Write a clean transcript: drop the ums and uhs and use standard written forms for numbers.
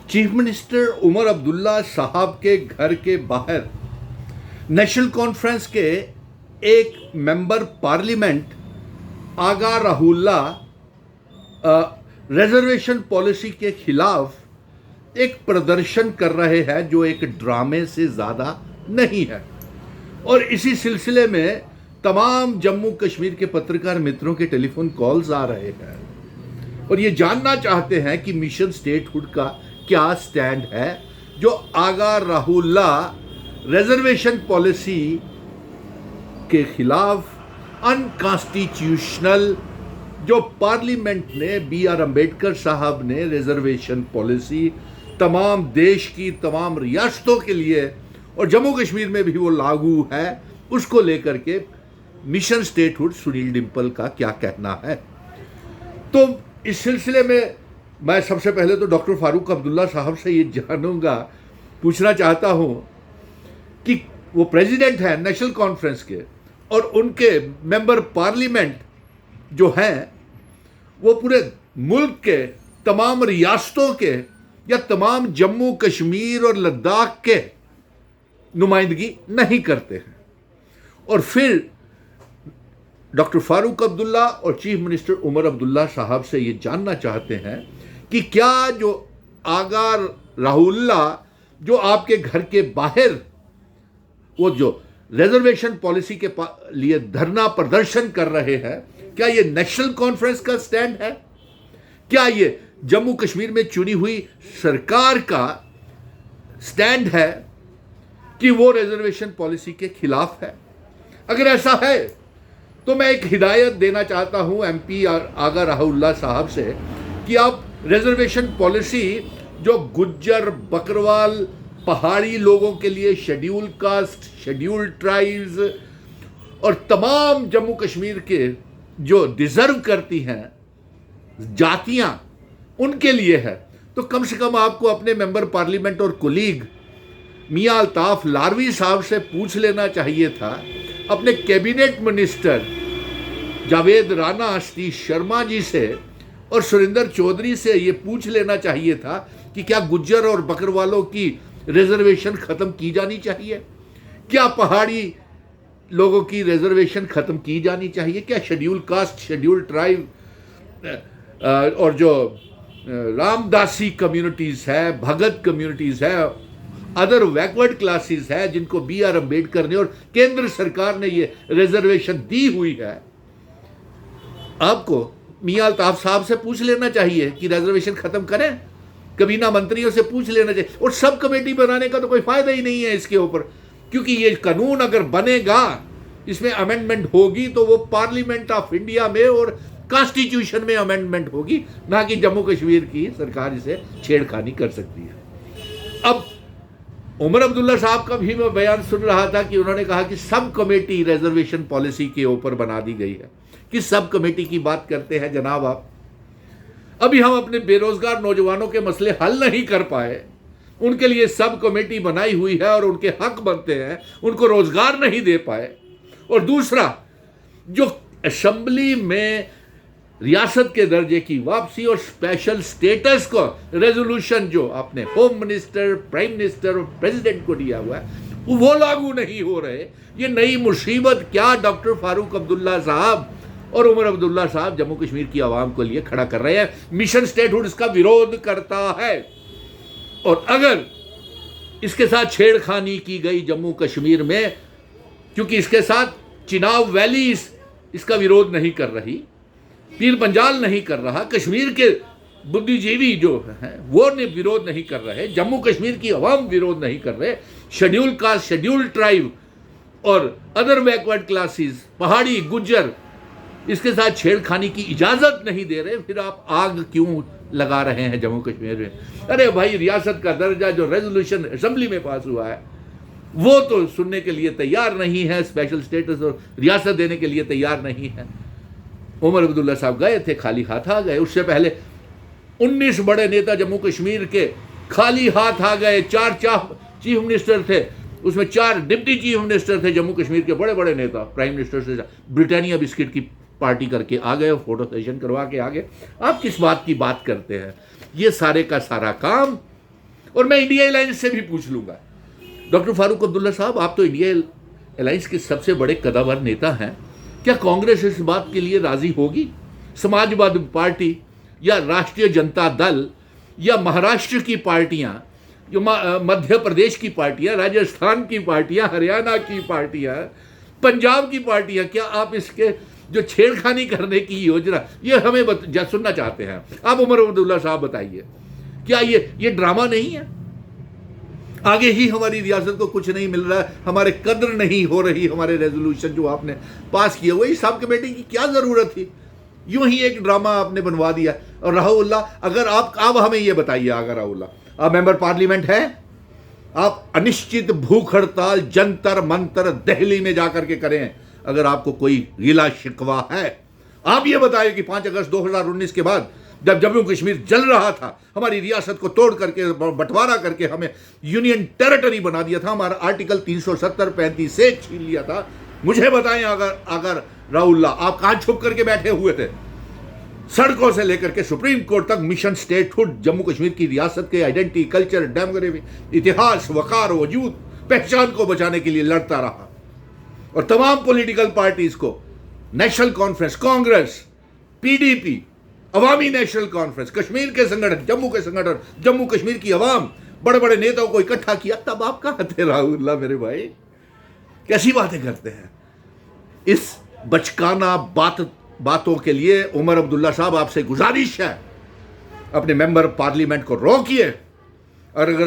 Chief minister Omar Abdullah साहब के घर के बाहर नेशनल कॉन्फ्रेंस के एक मेंबर पार्लियामेंट आगा राहुल्ला रिजर्वेशन पॉलिसी के खिलाफ एक प्रदर्शन कर रहे हैं जो एक ड्रामे से ज़्यादा नहीं है। और इसी सिलसिले में तमाम जम्मू कश्मीर के पत्रकार मित्रों के टेलीफोन कॉल्स आ रहे हैं और ये जानना चाहते हैं कि मिशन स्टेटहुड का क्या स्टैंड है जो आगा राहुल्ला रिजर्वेशन पॉलिसी के खिलाफ अनकॉन्स्टिट्यूशनल जो पार्लियामेंट ने B.R. अम्बेडकर साहब ने रिजर्वेशन पॉलिसी तमाम देश की तमाम रियासतों के लिए और जम्मू कश्मीर में भी वो लागू है, उसको लेकर के मिशन स्टेटहुड सुनील डिम्पल का क्या कहना है। तो इस सिलसिले में मैं सबसे पहले तो डॉक्टर फारूक अब्दुल्ला साहब से ये जानूंगा, पूछना चाहता हूं कि वो प्रेसिडेंट हैं नेशनल कॉन्फ्रेंस के और उनके मेंबर पार्लियामेंट जो हैं वो पूरे मुल्क के तमाम रियासतों के या तमाम जम्मू कश्मीर और लद्दाख के नुमाइंदगी नहीं करते हैं। और फिर डॉक्टर फारूक अब्दुल्ला और चीफ मिनिस्टर उमर अब्दुल्ला साहब से ये जानना चाहते हैं कि क्या जो आगा राहुल्ला जो आपके घर के बाहर वो जो रिजर्वेशन पॉलिसी के लिए धरना प्रदर्शन कर रहे हैं, क्या ये नेशनल कॉन्फ्रेंस का स्टैंड है? क्या ये जम्मू कश्मीर में चुनी हुई सरकार का स्टैंड है कि वो रिजर्वेशन पॉलिसी के खिलाफ है? अगर ऐसा है तो मैं एक हिदायत देना चाहता हूं MP आगा राहुल्ला साहब से कि आप रिजर्वेशन पॉलिसी जो गुज्जर बकरवाल पहाड़ी लोगों के लिए शेड्यूल कास्ट, शेड्यूल ट्राइब्स और तमाम जम्मू कश्मीर के जो डिजर्व करती हैं जातियां उनके लिए है, तो कम से कम आपको अपने मेंबर पार्लियामेंट और कोलीग मियां अल्ताफ लारवी साहब से पूछ लेना चाहिए था, अपने कैबिनेट मिनिस्टर जावेद राना, सतीश शर्मा जी से और सुरेंद्र चौधरी से ये पूछ लेना चाहिए था कि क्या गुज्जर और बकरवालों की रिजर्वेशन ख़त्म की जानी चाहिए? क्या पहाड़ी लोगों की रिजर्वेशन ख़त्म की जानी चाहिए? क्या शेड्यूल कास्ट, शेड्यूल ट्राइब और जो रामदासी कम्युनिटीज़ है, भगत कम्युनिटीज़ है, अदर बैकवर्ड क्लासेस है जिनको B.R. अम्बेडकर ने और केंद्र सरकार ने ये रिजर्वेशन दी हुई है, आपको मियां अल्ताफ साहब से पूछ लेना चाहिए कि रिजर्वेशन खत्म करें। कबीना मंत्रियों से पूछ लेना चाहिए। और सब कमेटी बनाने का तो कोई फायदा ही नहीं है इसके ऊपर, क्योंकि ये कानून अगर बनेगा, इसमें अमेंडमेंट होगी तो वो पार्लियामेंट ऑफ इंडिया में और कॉन्स्टिट्यूशन में अमेंडमेंट होगी, ना कि जम्मू कश्मीर की सरकार इसे छेड़खानी कर सकती है। अब उमर अब्दुल्ला साहब का भी मैं बयान सुन रहा था कि उन्होंने कहा कि सब कमेटी रिजर्वेशन पॉलिसी के ऊपर बना दी गई है। किस सब कमेटी की बात करते हैं जनाब आप? अभी हम अपने बेरोजगार नौजवानों के मसले हल नहीं कर पाए, उनके लिए सब कमेटी बनाई हुई है और उनके हक बनते हैं, उनको रोजगार नहीं दे पाए। और दूसरा, जो असेंबली में रियासत के दर्जे की वापसी और स्पेशल स्टेटस को रेजोल्यूशन जो आपने होम मिनिस्टर, प्राइम मिनिस्टर और प्रेसिडेंट को दिया हुआ है, वो लागू नहीं हो रहे। ये नई मुसीबत क्या डॉक्टर फारूक अब्दुल्ला साहब और उमर अब्दुल्ला साहब जम्मू कश्मीर की आवाम के लिए खड़ा कर रहे हैं? मिशन स्टेटहुड इसका विरोध करता है और अगर इसके साथ छेड़खानी की गई जम्मू कश्मीर में, क्योंकि इसके साथ चिनाब वैली इसका विरोध नहीं कर रही, पीर पंजाल नहीं कर रहा, कश्मीर के बुद्धिजीवी जो हैं वो विरोध नहीं कर रहे, जम्मू कश्मीर की आवाम विरोध नहीं कर रहे, शेड्यूल कास्ट, शेड्यूल ट्राइब और अदर बैकवर्ड क्लासेस, पहाड़ी गुज्जर इसके साथ छेड़खानी की इजाज़त नहीं दे रहे, फिर आप आग क्यों लगा रहे हैं जम्मू कश्मीर में? अरे भाई, रियासत का दर्जा जो रेजोल्यूशन असेंबली में पास हुआ है वो तो सुनने के लिए तैयार नहीं है, स्पेशल स्टेटस और रियासत देने के लिए तैयार नहीं है। उमर अब्दुल्ला साहब गए थे, खाली हाथ आ गए। उससे पहले 19 बड़े नेता जम्मू कश्मीर के खाली हाथ आ गए। 4 चीफ मिनिस्टर थे, उसमें 4 डिप्टी चीफ मिनिस्टर थे जम्मू कश्मीर के बड़े बड़े नेता। प्राइम मिनिस्टर से ब्रिटानिया बिस्किट की पार्टी करके आ गए, फोटो सेशन करवा के आ गए। आप किस बात की बात करते हैं? ये सारे का सारा काम और मैं इंडिया अलायंस से भी पूछ लूंगा। डॉक्टर फारूक अब्दुल्ला साहब, आप तो इंडिया अलायंस के सबसे बड़े कद्दावर नेता हैं, क्या कांग्रेस इस बात के लिए राजी होगी? समाजवादी पार्टी या राष्ट्रीय जनता दल या महाराष्ट्र की पार्टियां, जो मध्य प्रदेश की पार्टियां, राजस्थान की पार्टियां, हरियाणा की पार्टियां, पंजाब की पार्टियां, क्या आप इसके जो छेड़खानी करने की योजना, ये हमें सुनना चाहते हैं। आप उमर अब्दुल्ला साहब बताइए, क्या ये ड्रामा नहीं है? आगे ही हमारी रियासत को कुछ नहीं मिल रहा है, हमारे कद्र नहीं हो रही, हमारे रेजोल्यूशन जो आपने पास किए वही सब कमेटी की क्या जरूरत थी? यूं ही एक ड्रामा आपने बनवा दिया। और राहुल्ला, अगर आप हमें ये बताइए, अगर राहुल्ला आप मेंबर पार्लियामेंट हैं, आप अनिश्चित भूख हड़ताल जंतर मंतर दिल्ली में जाकर के करें, अगर आपको कोई गिला शिकवा है, आप ये बताएं कि 5 अगस्त 2019 के बाद जब जम्मू कश्मीर जल रहा था, हमारी रियासत को तोड़ करके बंटवारा करके हमें यूनियन टेरिटरी बना दिया था, हमारा आर्टिकल 370-35 से छीन लिया था, मुझे बताएं अगर राहुल्ला आप कहां छुप करके बैठे हुए थे? सड़कों से लेकर के सुप्रीम कोर्ट तक मिशन स्टेटहुड जम्मू कश्मीर की रियासत के आइडेंटिटी, कल्चर, डेमोग्राफी, इतिहास, वकार, वजूद, पहचान को बचाने के लिए लड़ता रहा। और तमाम पॉलिटिकल पार्टीज को, नेशनल कॉन्फ्रेंस, कांग्रेस, पीडीपी, अवामी नेशनल कॉन्फ्रेंस, कश्मीर के संगठन, जम्मू कश्मीर की अवाम, बड़े बड़े नेताओं को इकट्ठा किया, तब आप कहां थे राहुल्ला मेरे भाई? कैसी बातें करते हैं? इस बचकाना बातों के लिए उमर अब्दुल्ला साहब, आपसे गुजारिश है, अपने मेंबर पार्लियामेंट को रोकिए। और अगर